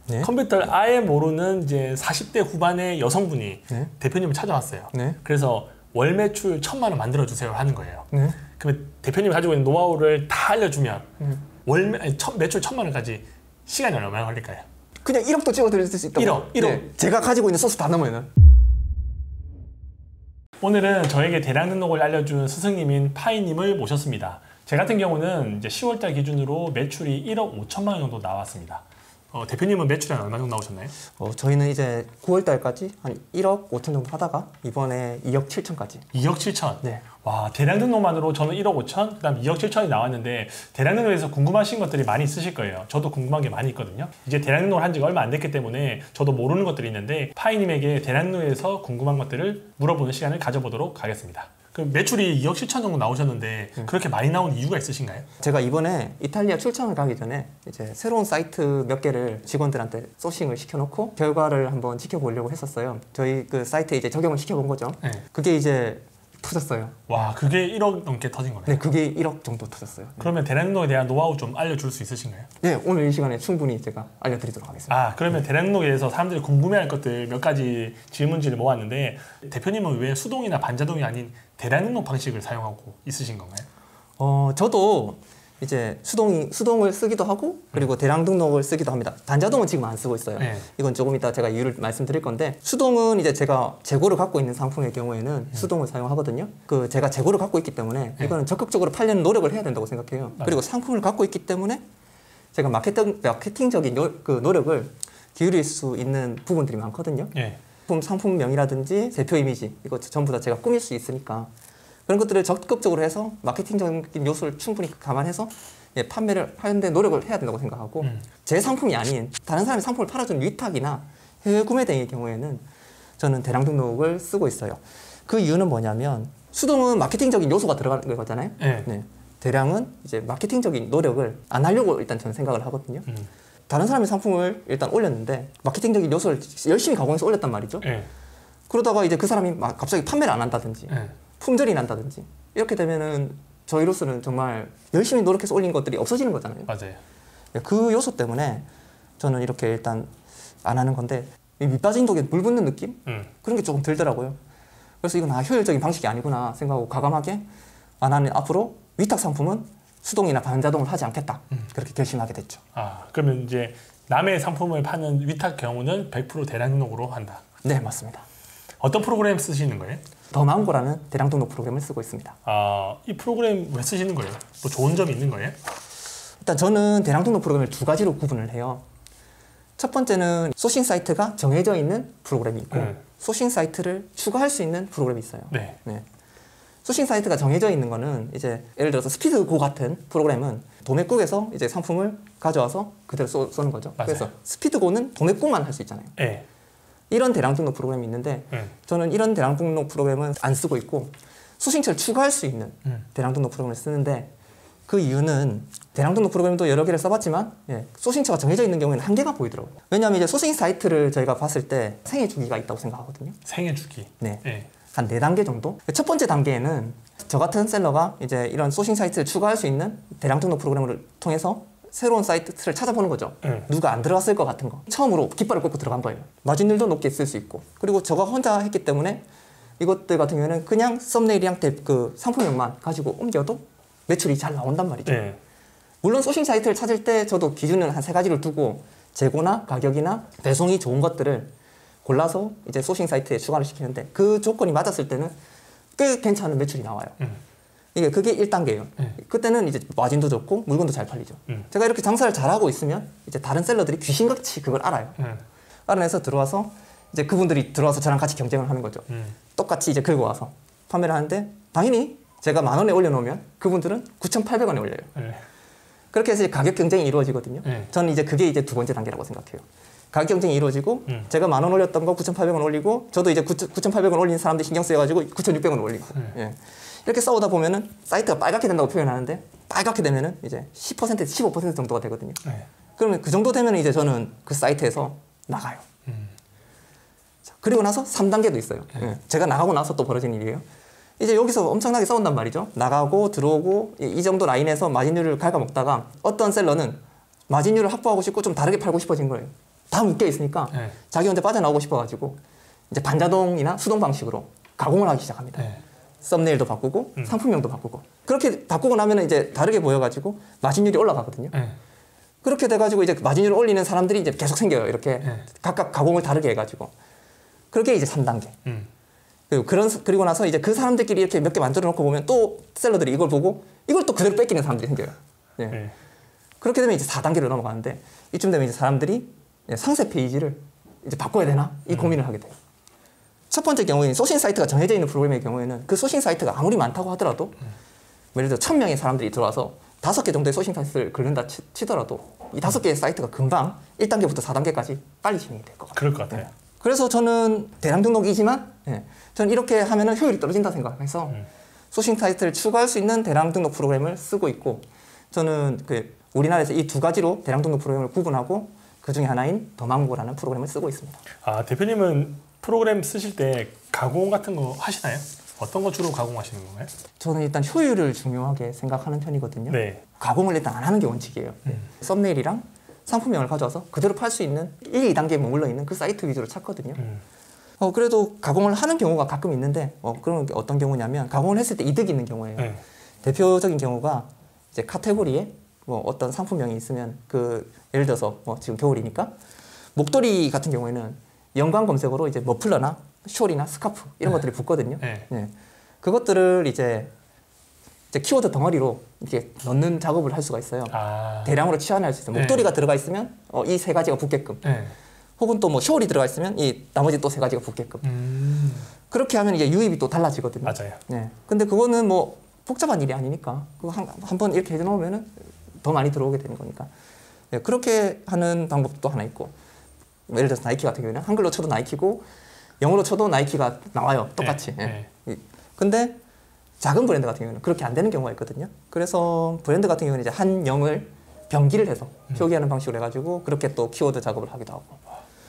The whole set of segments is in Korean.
네. 컴퓨터를 아예 모르는 이제 40대 후반의 여성분이 네. 대표님을 찾아왔어요. 네. 그래서 월 매출 1,000만 원 만들어주세요 하는 거예요. 네. 그러면 대표님이 가지고 있는 노하우를 다 알려주면 매출 1,000만 원까지 시간이 얼마나 걸릴까요? 그냥 1억도 찍어드릴 수 있다고. 1억. 네. 제가 가지고 있는 소스 다 넘어요. 오늘은 저에게 대량 등록을 알려준 스승님인 파이님을 모셨습니다. 제 같은 경우는 이제 10월달 기준으로 매출이 1억 5천만 원 정도 나왔습니다. 대표님은 매출이 얼마 정도 나오셨나요? 저희는 이제 9월 달까지 한 1억 5천 정도 하다가 이번에 2억 7천까지. 2억 7천? 네. 와, 대량 등록만으로 저는 1억 5천, 그 다음 2억 7천이 나왔는데 대량 등록에서 궁금하신 것들이 많이 있으실 거예요. 저도 궁금한 게 많이 있거든요. 이제 대량 등록을 한 지가 얼마 안 됐기 때문에 저도 모르는 것들이 있는데 파이님에게 대량 등록에서 궁금한 것들을 물어보는 시간을 가져보도록 하겠습니다. 그럼 매출이 2억 7천 정도 나오셨는데 그렇게 많이 나온 이유가 있으신가요? 제가 이번에 이탈리아 출장을 가기 전에 이제 새로운 사이트 몇 개를 직원들한테 소싱을 시켜놓고 결과를 한번 지켜보려고 했었어요. 저희 그 사이트에 이제 적용을 시켜본 거죠. 네. 그게 이제 터졌어요. 와, 그게 1억 넘게 터진 거네요. 네, 그게 1억 정도 터졌어요. 그러면 대량 등록에 대한 노하우 좀 알려줄 수 있으신가요? 네, 오늘 이 시간에 충분히 제가 알려드리도록 하겠습니다. 아, 그러면 대량 등록에 대해서 사람들이 궁금해할 것들 몇 가지 질문지를 모았는데 대표님은 왜 수동이나 반자동이 아닌 대량 등록 방식을 사용하고 있으신 건가요? 저도 이제 수동을 쓰기도 하고 그리고 대량 등록을 쓰기도 합니다. 반자동은 지금 안 쓰고 있어요. 네. 이건 조금 이따 제가 이유를 말씀드릴 건데 수동은 이제 제가 재고를 갖고 있는 상품의 경우에는 수동을 사용하거든요. 그 제가 재고를 갖고 있기 때문에 이거는 적극적으로 팔려는 노력을 해야 된다고 생각해요. 그리고 상품을 갖고 있기 때문에 제가 마케팅적인 그 노력을 기울일 수 있는 부분들이 많거든요. 네. 상품명이라든지 대표 이미지 이거 전부 다 제가 꾸밀 수 있으니까 그런 것들을 적극적으로 해서 마케팅적인 요소를 충분히 감안해서 판매를 하는데 노력을 해야 된다고 생각하고 제 상품이 아닌 다른 사람이 상품을 팔아준 위탁이나 해외 구매 등의 경우에는 저는 대량 등록을 쓰고 있어요. 그 이유는 뭐냐면 수동은 마케팅적인 요소가 들어가는 거잖아요. 네. 네. 대량은 이제 마케팅적인 노력을 안 하려고 일단 저는 생각을 하거든요. 다른 사람의 상품을 일단 올렸는데 마케팅적인 요소를 열심히 가공해서 올렸단 말이죠. 네. 그러다가 이제 그 사람이 갑자기 판매를 안 한다든지 네. 품절이 난다든지 이렇게 되면은 저희로서는 정말 열심히 노력해서 올린 것들이 없어지는 거잖아요. 맞아요. 그 요소 때문에 저는 이렇게 일단 안 하는 건데 밑 빠진 독에 물 붓는 느낌? 그런 게 조금 들더라고요. 그래서 이건 효율적인 방식이 아니구나 생각하고 과감하게 안 하는 앞으로 위탁 상품은 수동이나 반자동을 하지 않겠다. 그렇게 결심하게 됐죠. 아, 그러면 이제 남의 상품을 파는 위탁 경우는 100% 대량 등록으로 한다. 네, 맞습니다. 어떤 프로그램 쓰시는 거예요? 더망고라는 대량 등록 프로그램을 쓰고 있습니다. 아, 이 프로그램 왜 쓰시는 거예요? 뭐 좋은 점이 있는 거예요? 일단 저는 대량 등록 프로그램을 두 가지로 구분을 해요. 첫 번째는 소싱 사이트가 정해져 있는 프로그램이 있고 소싱 사이트를 추가할 수 있는 프로그램이 있어요. 네. 소싱 사이트가 정해져 있는 거는 이제 예를 들어서 스피드고 같은 프로그램은 도매국에서 이제 상품을 가져와서 그대로 쏘는 거죠. 맞아요. 그래서 스피드고는 도매국만 할 수 있잖아요. 네. 이런 대량 등록 프로그램이 있는데 저는 이런 대량 등록 프로그램은 안 쓰고 있고 소싱처를 추가할 수 있는 대량 등록 프로그램을 쓰는데 그 이유는 대량 등록 프로그램도 여러 개를 써봤지만 소싱처가 정해져 있는 경우에는 한계가 보이더라고요. 왜냐하면 이제 소싱 사이트를 저희가 봤을 때 생애 주기가 있다고 생각하거든요. 생애 주기. 네. 네. 한 4단계 정도? 첫 번째 단계에는 저 같은 셀러가 이제 이런 소싱 사이트를 추가할 수 있는 대량 등록 프로그램을 통해서 새로운 사이트를 찾아보는 거죠. 누가 안 들어갔을 것 같은 거. 처음으로 깃발을 꽂고 들어간 거예요. 마진율도 높게 쓸 수 있고. 그리고 저가 혼자 했기 때문에 이것들 같은 경우에는 그냥 썸네일이랑 그 상품명만 가지고 옮겨도 매출이 잘 나온단 말이죠. 네. 물론 소싱 사이트를 찾을 때 저도 기준은 한 3가지를 두고 재고나 가격이나 배송이 좋은 것들을 골라서 이제 소싱 사이트에 추가를 시키는데 그 조건이 맞았을 때는 꽤 괜찮은 매출이 나와요. 그게 1단계예요. 그때는 이제 마진도 좋고 물건도 잘 팔리죠. 제가 이렇게 장사를 잘하고 있으면 이제 다른 셀러들이 귀신같이 그걸 알아요. 알아내서 들어와서 이제 그분들이 들어와서 저랑 같이 경쟁을 하는 거죠. 똑같이 이제 긁어 와서 판매를 하는데 당연히 제가 10,000원에 올려놓으면 그분들은 9,800원에 올려요. 그렇게 해서 가격 경쟁이 이루어지거든요. 저는 이제 그게 이제 두 번째 단계라고 생각해요. 가격 경쟁이 이루어지고 제가 10,000원 올렸던 거 9,800원 올리고 저도 이제 9,800원 올린 사람들 신경 쓰여가지고 9,600원 올리고 이렇게 싸우다 보면은 사이트가 빨갛게 된다고 표현하는데 빨갛게 되면은 이제 10%에서 15% 정도가 되거든요. 그러면 그 정도 되면 이제 저는 그 사이트에서 나가요. 자, 그리고 나서 3단계도 있어요. 제가 나가고 나서 또 벌어진 일이에요. 이제 여기서 엄청나게 싸운단 말이죠. 나가고 들어오고 이 정도 라인에서 마진율을 갉아먹다가 어떤 셀러는 마진율을 확보하고 싶고 좀 다르게 팔고 싶어진 거예요. 다 묶여 있으니까 네. 자기 혼자 빠져나오고 싶어가지고 이제 반자동이나 수동 방식으로 가공을 하기 시작합니다. 네. 썸네일도 바꾸고 상품명도 바꾸고 그렇게 바꾸고 나면 이제 다르게 보여가지고 마진율이 올라가거든요. 네. 그렇게 돼가지고 이제 마진율을 올리는 사람들이 이제 계속 생겨요. 이렇게 네. 각각 가공을 다르게 해가지고 그렇게 이제 3단계. 그리고 나서 이제 그 사람들끼리 이렇게 몇 개 만들어 놓고 보면 또 셀러들이 이걸 보고 이걸 또 그대로 뺏기는 사람들이 생겨요. 예. 네. 그렇게 되면 이제 4단계로 넘어가는데 이쯤 되면 이제 사람들이 상세 페이지를 이제 바꿔야 되나 이 고민을 하게 돼요. 첫 번째 경우에는 소싱 사이트가 정해져 있는 프로그램의 경우에는 그 소싱 사이트가 아무리 많다고 하더라도 예를 들어 1000명의 사람들이 들어와서 5개 정도의 소싱 사이트를 긁는다 치더라도 이 5개의 사이트가 금방 1단계부터 4단계까지 빨리 진행이 될 것 같아요. 그럴 것 같아요. 그래서 저는 대량 등록이지만 저는 이렇게 하면은 효율이 떨어진다 생각해서 소싱 사이트를 추가할 수 있는 대량 등록 프로그램을 쓰고 있고 저는 우리나라에서 이 두 가지로 대량 등록 프로그램을 구분하고 그 중에 하나인 더망고라는 프로그램을 쓰고 있습니다. 아, 대표님은 프로그램 쓰실 때 가공 같은 거 하시나요? 어떤 거 주로 가공하시는 건가요? 저는 일단 효율을 중요하게 생각하는 편이거든요. 네. 가공을 일단 안 하는 게 원칙이에요. 썸네일이랑 상품명을 가져와서 그대로 팔 수 있는 1, 2단계에 머물러 있는 그 사이트 위주로 찾거든요. 그래도 가공을 하는 경우가 가끔 있는데 그런 게 어떤 경우냐면 가공을 했을 때 이득이 있는 경우예요. 네. 대표적인 경우가 이제 카테고리에 어떤 상품명이 있으면 예를 들어서 지금 겨울이니까 목도리 같은 경우에는 연관 검색어로 이제 머플러나 숄이나 스카프 이런 것들이 붙거든요. 네. 네. 그것들을 이제 키워드 덩어리로 이렇게 넣는 작업을 할 수가 있어요. 아. 대량으로 치환할 수 있어요. 목도리가 들어가 있으면 이 세 가지가 붙게끔. 네. 혹은 또 숄이 들어가 있으면 이 나머지 또 세 가지가 붙게끔. 그렇게 하면 이제 유입이 또 달라지거든요. 맞아요. 네. 근데 그거는 복잡한 일이 아니니까 그거 한번 이렇게 해놓으면은 더 많이 들어오게 되는 거니까. 네. 그렇게 하는 방법도 하나 있고. 예를 들어서 나이키 같은 경우에는 한글로 쳐도 나이키고 영어로 쳐도 나이키가 나와요. 똑같이. 네. 네. 근데 작은 브랜드 같은 경우는 그렇게 안 되는 경우가 있거든요. 그래서 브랜드 같은 경우는 이제 한 영을 병기를 해서 표기하는 방식으로 해가지고 그렇게 또 키워드 작업을 하기도 하고.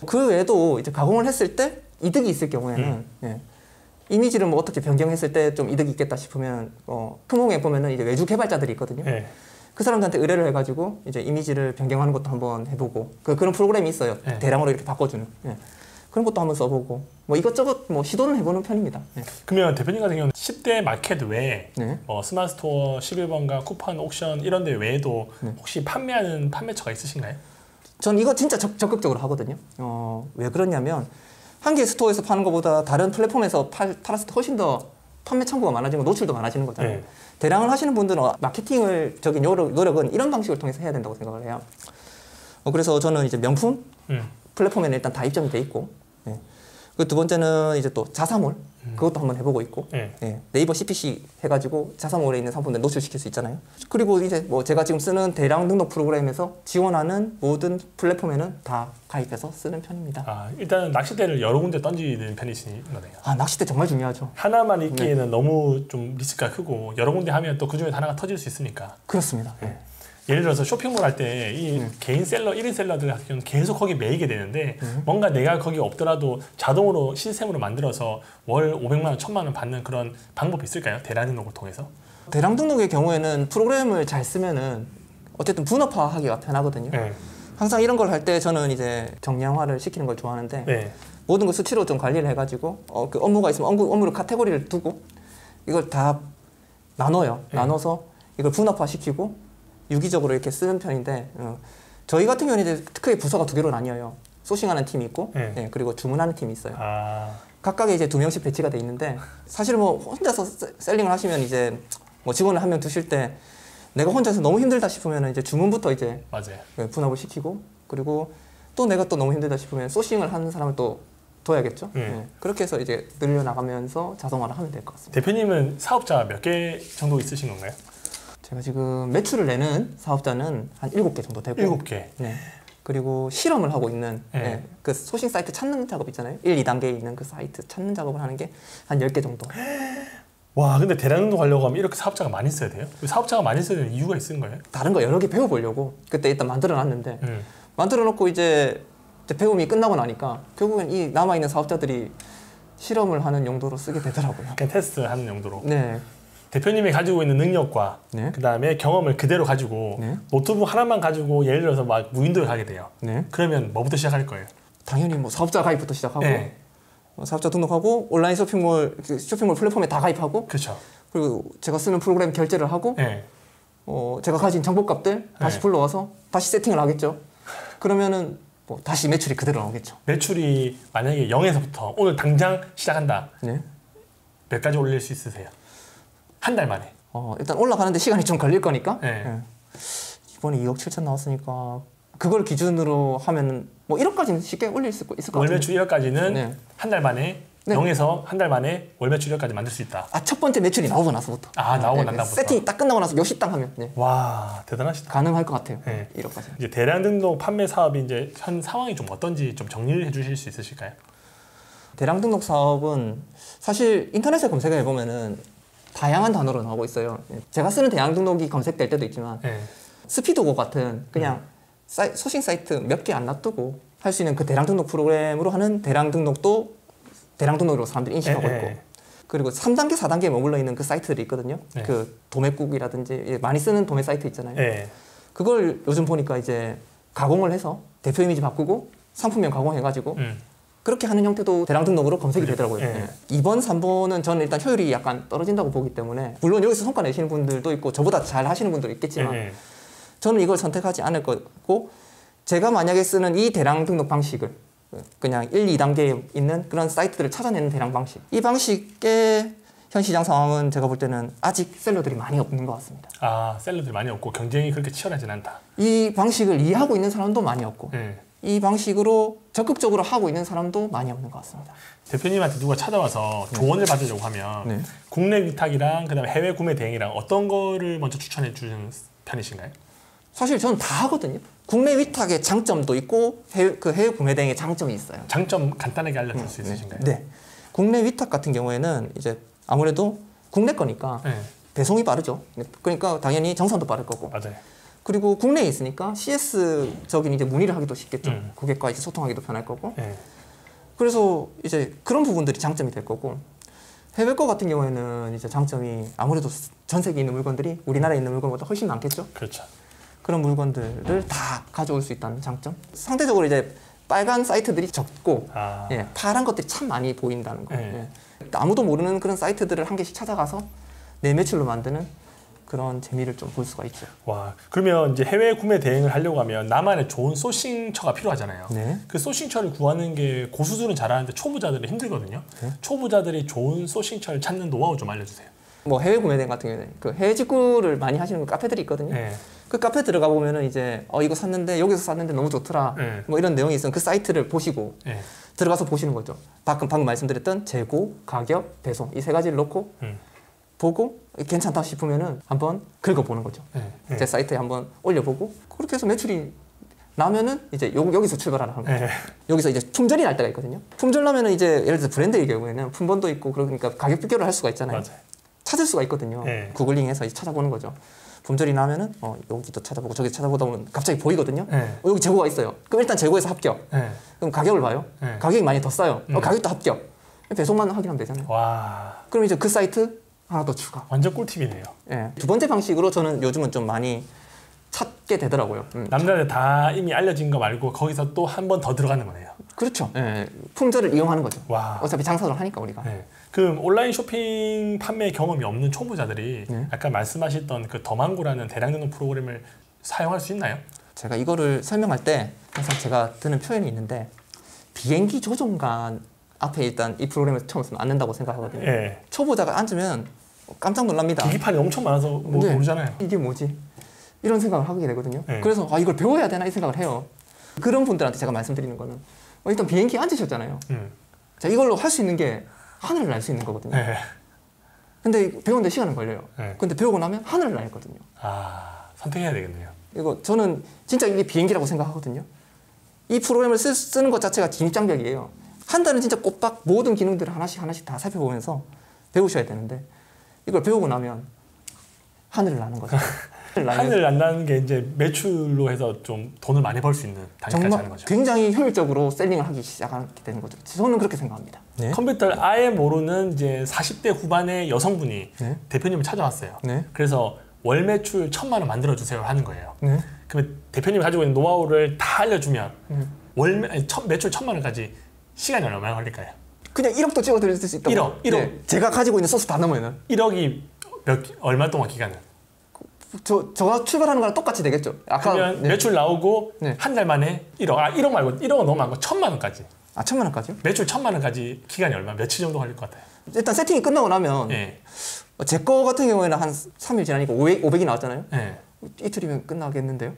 그 외에도 이제 가공을 했을 때 이득이 있을 경우에는 이미지를 어떻게 변경했을 때 좀 이득이 있겠다 싶으면 크몽에 보면은 이제 외주 개발자들이 있거든요. 네. 그 사람들한테 의뢰를 해가지고 이제 이미지를 변경하는 것도 한번 해보고 그런 프로그램이 있어요. 네. 대량으로 이렇게 바꿔주는. 그런 것도 한번 써보고 이것저것 시도는 해보는 편입니다. 그러면 대표님 같은 경우는 10대 마켓 외에 네. 스마트 스토어 11번가 쿠팡 옥션 이런 데 외에도 혹시 판매하는 판매처가 있으신가요? 전 이거 진짜 적극적으로 하거든요. 왜 그러냐면 한 개 스토어에서 파는 것보다 다른 플랫폼에서 팔았을 때 훨씬 더 판매 창구가 많아지고 노출도 많아지는 거잖아요. 네. 대량을 하시는 분들은 마케팅을 노력은 이런 방식을 통해서 해야 된다고 생각을 해요. 그래서 저는 이제 명품 플랫폼에는 일단 다 입점이 돼 있고, 그 두 번째는 이제 또 자사몰 그것도 한번 해보고 있고, 네이버 CPC 해가지고 자사몰에 있는 상품들 노출시킬 수 있잖아요. 그리고 이제 제가 지금 쓰는 대량 등록 프로그램에서 지원하는 모든 플랫폼에는 다 가입해서 쓰는 편입니다. 아, 일단은 낚싯대를 여러 군데 던지는 편이신 거네요. 아, 낚싯대 정말 중요하죠. 하나만 있기에는 너무 좀 리스크가 크고 여러 군데 하면 또 그중에 하나가 터질 수 있으니까. 그렇습니다. 예를 들어서 쇼핑몰 할 때 이 개인 셀러, 1인 셀러들 같은 경우는 계속 거기 매이게 되는데 뭔가 내가 거기 없더라도 자동으로 시스템으로 만들어서 월 500만 원, 1000만 원 받는 그런 방법이 있을까요? 대량 등록을 통해서? 대량 등록의 경우에는 프로그램을 잘 쓰면은 어쨌든 분업화하기가 편하거든요. 항상 이런 걸 할 때 저는 이제 정량화를 시키는 걸 좋아하는데 모든 걸 수치로 좀 관리를 해가지고 그 업무가 있으면 업무를 카테고리를 두고 이걸 다 나눠요. 나눠서 이걸 분업화시키고 유기적으로 이렇게 쓰는 편인데 저희 같은 경우는 이제 크게 부서가 2개로 나뉘어요. 소싱하는 팀이 있고 그리고 주문하는 팀이 있어요. 각각에 이제 2명씩 배치가 돼 있는데 사실 혼자서 셀링을 하시면 이제 직원을 한 명 두실 때 내가 혼자서 너무 힘들다 싶으면 이제 주문부터 이제 맞아요. 분업을 시키고 그리고 또 내가 또 너무 힘들다 싶으면 소싱을 하는 사람을 또 둬야겠죠. 그렇게 해서 이제 늘려나가면서 자동화를 하면 될 것 같습니다. 대표님은 사업자 몇 개 정도 있으신 건가요? 제가 지금 매출을 내는 사업자는 한 7개 정도 되고 7개. 그리고 실험을 하고 있는 그 소싱 사이트 찾는 작업 있잖아요. 1, 2단계에 있는 그 사이트 찾는 작업을 하는 게 한 10개 정도. 와, 근데 대량 등록 하려고 하면 이렇게 사업자가 많이 있어야 돼요? 사업자가 많이 있어야 되는 이유가 있는 거예요? 다른 거 여러 개 배워보려고 그때 일단 만들어놨는데 만들어놓고 이제 배움이 끝나고 나니까 결국엔 이 남아있는 사업자들이 실험을 하는 용도로 쓰게 되더라고요. 그냥 테스트하는 용도로? 네. 대표님이 가지고 있는 능력과 네. 그다음에 경험을 그대로 가지고 네. 노트북 하나만 가지고 예를 들어서 막 무인도에 가게 돼요. 네. 그러면 뭐부터 시작할 거예요? 당연히 뭐 사업자 가입부터 시작하고 네. 사업자 등록하고 온라인 쇼핑몰 플랫폼에 다 가입하고 그렇죠. 그리고 제가 쓰는 프로그램 결제를 하고 네. 제가 가진 정보값들 다시 네. 불러와서 다시 세팅을 하겠죠. 그러면은 뭐 다시 매출이 그대로 나오겠죠. 매출이 만약에 0에서부터 오늘 당장 시작한다. 네. 몇 가지 올릴 수 있으세요? 한 달 만에. 일단 올라가는데 시간이 좀 걸릴 거니까. 네. 예. 이번에 2억 7천 나왔으니까 그걸 기준으로 하면 뭐 1억까지는 쉽게 올릴 수 있을 것 월 같아요. 매출 1억까지는 네. 한 달 만에 네. 0에서 한 달 만에 월 매출 1억까지 만들 수 있다. 첫 번째 매출이 나오고 나서부터. 나오고 난 다음부터. 세팅이 딱 끝나고 나서 요식당 하면 와, 대단하시다. 가능할 것 같아요. 네. 1억까지. 이제 대량 등록 판매 사업이 이제 현 상황이 좀 어떤지 좀 정리를 해주실 수 있으실까요? 대량 등록 사업은 사실 인터넷에 검색해 보면은 다양한 단어로 나오고 있어요. 제가 쓰는 대량 등록이 검색될 때도 있지만 네. 스피드고 같은 그냥 소싱 사이트 몇 개 안 놔두고 할 수 있는 그 대량 등록 프로그램으로 하는 대량 등록도 대량 등록으로 사람들이 인식하고 네, 있고 네. 그리고 3단계, 4단계에 머물러 있는 그 사이트들이 있거든요. 네. 그 도매국이라든지 많이 쓰는 도매 사이트 있잖아요. 네. 그걸 요즘 보니까 이제 가공을 해서 대표 이미지 바꾸고 상품명 가공해가지고 그렇게 하는 형태도 대량 등록으로 검색이 되더라고요. 네. 2번, 3번은 저는 일단 효율이 약간 떨어진다고 보기 때문에 물론 여기서 성과 내시는 분들도 있고 저보다 잘 하시는 분도 있겠지만 네. 저는 이걸 선택하지 않을 거고 제가 만약에 쓰는 이 대량 등록 방식을 그냥 1, 2단계에 있는 그런 사이트들을 찾아내는 대량 방식 이 방식의 현 시장 상황은 제가 볼 때는 아직 셀러들이 많이 없는 것 같습니다. 셀러들이 많이 없고 경쟁이 그렇게 치열하진 않다. 이 방식을 이해하고 있는 사람도 많이 없고 네. 이 방식으로 적극적으로 하고 있는 사람도 많이 없는 것 같습니다. 대표님한테 누가 찾아와서 조언을 받으려고 하면 네. 국내 위탁이랑 그다음에 해외 구매 대행이랑 어떤 거를 먼저 추천해 주는 편이신가요? 사실 저는 다 하거든요. 국내 위탁의 장점도 있고 해외 구매 대행의 장점이 있어요. 장점 간단하게 알려줄 수 있으신가요? 네. 국내 위탁 같은 경우에는 이제 아무래도 국내 거니까 네. 배송이 빠르죠. 그러니까 당연히 정산도 빠를 거고. 맞아요. 그리고 국내에 있으니까 CS적인 이제 문의를 하기도 쉽겠죠. 음. 고객과 이제 소통하기도 편할 거고. 네. 그래서 이제 그런 부분들이 장점이 될 거고. 해외 거 같은 경우에는 이제 장점이 아무래도 전 세계에 있는 물건들이 우리나라에 있는 물건보다 훨씬 많겠죠. 그렇죠. 그런 물건들을 다 가져올 수 있다는 장점. 상대적으로 이제 빨간 사이트들이 적고 파란 것들이 참 많이 보인다는 거. 네. 아무도 모르는 그런 사이트들을 한 개씩 찾아가서 내 매출로 만드는 그런 재미를 좀 볼 수가 있죠. 와, 그러면 이제 해외 구매 대행을 하려고 하면 나만의 좋은 소싱처가 필요하잖아요. 네. 그 소싱처를 구하는 게 고수들은 잘하는데 초보자들은 힘들거든요. 네. 초보자들이 좋은 소싱처를 찾는 노하우 좀 알려주세요. 뭐 해외 구매 대행 같은 경우는 그 해외 직구를 많이 하시는 카페들이 있거든요. 네. 그 카페 들어가 보면은 이제 이거 샀는데 여기서 샀는데 너무 좋더라. 네. 뭐 이런 내용이 있으면 그 사이트를 보시고 네. 들어가서 보시는 거죠. 방금 말씀드렸던 재고, 가격, 배송 이 세 가지를 놓고 보고 괜찮다 싶으면은 한번 긁어보는 거죠. 네. 제 사이트에 한번 올려보고 그렇게 해서 매출이 나면은 이제 여기서 출발하는 거죠. 네. 여기서 이제 품절이 날 때가 있거든요. 품절 나면은 이제 예를 들어 브랜드의 경우에는 품번도 있고 그러니까 가격 비교를 할 수가 있잖아요. 맞아요. 찾을 수가 있거든요. 네. 구글링해서 이제 찾아보는 거죠. 품절이 나면은 여기도 찾아보고 저기 찾아보다 보면 갑자기 보이거든요. 네. 여기 재고가 있어요. 그럼 일단 재고에서 합격. 네. 그럼 가격을 봐요. 네. 가격이 많이 더 싸요. 가격도 합격. 배송만 확인하면 되잖아요. 와, 그럼 이제 그 사이트 하나 더 추가. 완전 꿀팁이네요. 예. 두 번째 방식으로 저는 요즘은 좀 많이 찾게 되더라고요. 남자들 다 이미 알려진 거 말고 거기서 또 한 번 더 들어가는 거네요. 그렇죠. 예. 품절을 이용하는 거죠. 와. 어차피 장사를 하니까 우리가. 네. 그 온라인 쇼핑 판매 경험이 없는 초보자들이 네. 아까 말씀하셨던 그 더망고라는 대량 등록 프로그램을 사용할 수 있나요? 제가 이거를 설명할 때 항상 제가 드는 표현이 있는데 비행기 조종관 앞에 일단 이 프로그램을 처음 쓰면 안 된다고 생각하거든요. 네. 초보자가 앉으면 깜짝 놀랍니다. 계기판이 엄청 많아서 네. 모르잖아요. 이게 뭐지? 이런 생각을 하게 되거든요. 네. 그래서 이걸 배워야 되나 이 생각을 해요. 그런 분들한테 제가 말씀드리는 거는 일단 비행기에 앉으셨잖아요. 자, 이걸로 할 수 있는 게 하늘을 날 수 있는 거거든요. 네. 근데 배우는데 시간은 걸려요. 네. 근데 배우고 나면 하늘을 날거든요. 선택해야 되겠네요. 이거 저는 진짜 이게 비행기라고 생각하거든요. 이 프로그램을 쓰는 것 자체가 진입장벽이에요. 한 달은 진짜 꼬박 모든 기능들을 하나씩 다 살펴보면서 배우셔야 되는데 이걸 배우고 나면 하늘을 나는 거죠. 하늘 난다는 게 이제 매출로 해서 좀 돈을 많이 벌 수 있는 단계까지 정말 하는 거죠. 굉장히 효율적으로 셀링을 하기 시작하게 되는 거죠. 저는 그렇게 생각합니다. 네. 컴퓨터를 아예 모르는 이제 40대 후반의 여성분이 네. 대표님을 찾아왔어요. 네. 그래서 월 매출 1,000만 원 만들어 주세요 하는 거예요. 네. 그러면 대표님이 가지고 있는 노하우를 다 알려주면 매출 1,000만 원까지 시간이 얼마나 걸릴까요? 그냥 1억도 찍어드릴 수 있다고. 1억. 네. 제가 가지고 있는 소스 다 넘으면은 1억이 얼마 동안 기간은? 저가 출발하는 거랑 똑같이 되겠죠. 아까 그러면 네. 매출 나오고 네. 한 달 만에 1억. 1억 말고 1억은 너무 많고 1,000만 원까지. 1,000만 원까지요? 매출 1,000만 원까지 기간이 얼마? 며칠 정도 걸릴 것 같아요? 일단 세팅이 끝나고 나면 예. 제 거 같은 경우에는 한 3일 지나니까 500이 나왔잖아요. 예. 이틀이면 끝나겠는데요?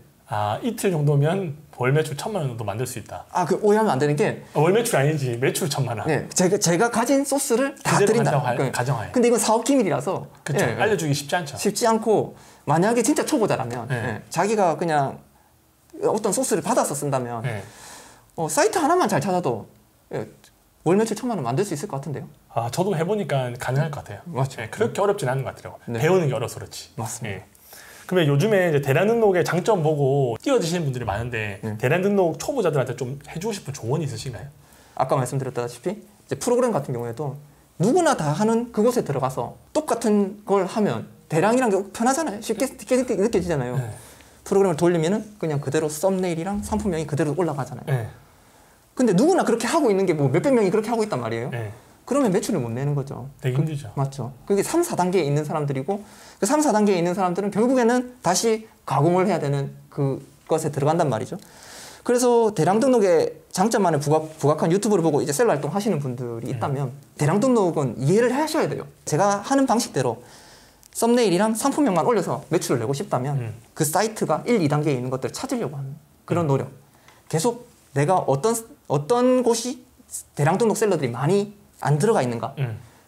이틀 정도면 월 매출 1,000만 원 정도 만들 수 있다. 그 오해하면 안 되는 게 월 매출 아니지. 매출 1,000만 원. 네, 제가 가진 소스를 다 그대로 드린다. 가정하에. 근데 이건 사업 기밀이라서 그렇죠. 예, 알려주기 쉽지 않죠. 쉽지 않고 만약에 진짜 초보자라면 네. 자기가 그냥 어떤 소스를 받아서 쓴다면 네. 사이트 하나만 잘 찾아도 월 매출 1,000만 원 만들 수 있을 것 같은데요. 저도 해보니까 가능할 것 같아요. 맞죠. 예, 그렇게 어렵진 않은 것 같더라고요. 네. 배우는 게 어려서 그렇지. 맞습니다. 예. 그러면 요즘에 이제 대량 등록의 장점 보고 뛰어드시는 분들이 많은데 네. 대량 등록 초보자들한테 좀 해주고 싶은 조언이 있으신가요? 아까 말씀드렸다시피 이제 프로그램 같은 경우에도 누구나 다 하는 그곳에 들어가서 똑같은 걸 하면 대량이란 게 편하잖아요. 쉽게 느껴지잖아요. 네. 프로그램을 돌리면은 그냥 그대로 썸네일이랑 상품명이 그대로 올라가잖아요. 네. 근데 누구나 그렇게 하고 있는 게 뭐 몇백 명이 그렇게 하고 있단 말이에요. 네. 그러면 매출을 못 내는 거죠. 되게 힘들죠. 맞죠. 그게 3, 4단계에 있는 사람들이고 그 3, 4단계에 있는 사람들은 결국에는 다시 가공을 해야 되는 그것에 들어간단 말이죠. 그래서 대량 등록의 장점만을 부각한 유튜브를 보고 이제 셀러 활동 하시는 분들이 있다면 대량 등록은 이해를 하셔야 돼요. 제가 하는 방식대로 썸네일이랑 상품명만 올려서 매출을 내고 싶다면 그 사이트가 1, 2단계에 있는 것들을 찾으려고 하는 그런 노력. 계속 내가 어떤 곳이 대량 등록 셀러들이 많이 안 들어가 있는가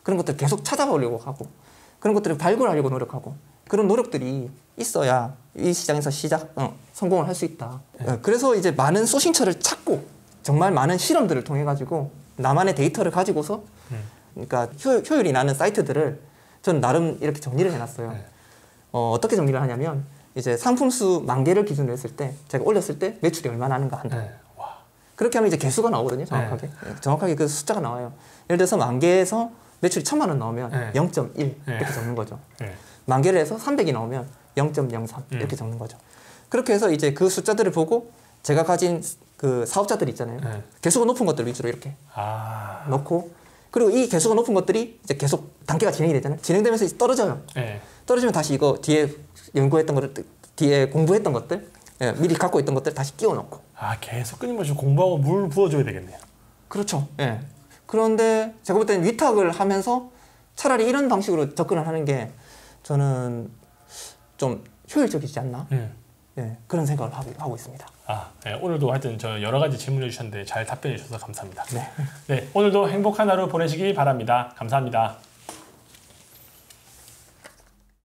그런 것들 계속 찾아보려고 하고 그런 것들을 발굴하려고 노력하고 그런 노력들이 있어야 이 시장에서 성공을 할 수 있다. 그래서 이제 많은 소싱처를 찾고 정말 많은 실험들을 통해 가지고 나만의 데이터를 가지고서 그러니까 효율이 나는 사이트들을 저는 나름 이렇게 정리를 해놨어요. 어떻게 정리를 하냐면 이제 상품 수 10,000개를 기준으로 했을 때 제가 올렸을 때 매출이 얼마 나는가 한다. 그렇게 하면 이제 개수가 나오거든요. 정확하게. 정확하게 그 숫자가 나와요. 예를 들어서 10,000개에서 매출이 1,000만 원 나오면 0.1 이렇게 적는 거죠. 10,000개를 해서 300이 나오면 0.03 이렇게 적는 거죠. 그렇게 해서 이제 그 숫자들을 보고 제가 가진 그 사업자들 있잖아요. 개수가 높은 것들 위주로 이렇게 넣고 그리고 이 개수가 높은 것들이 이제 계속 단계가 진행이 되잖아요. 진행되면서 이제 떨어져요. 떨어지면 다시 이거 뒤에 연구했던 것들, 뒤에 공부했던 것들, 미리 갖고 있던 것들 다시 끼워 넣고. 계속 끊임없이 공부하고 물 부어줘야 되겠네요. 그렇죠. 예. 그런데 제가 볼 때는 위탁을 하면서 차라리 이런 방식으로 접근을 하는 게 저는 좀 효율적이지 않나? 그런 생각을 하고 있습니다. 오늘도 하여튼 저 여러 가지 질문해 주셨는데 잘 답변해 주셔서 감사합니다. 네, 오늘도 행복한 하루 보내시기 바랍니다. 감사합니다.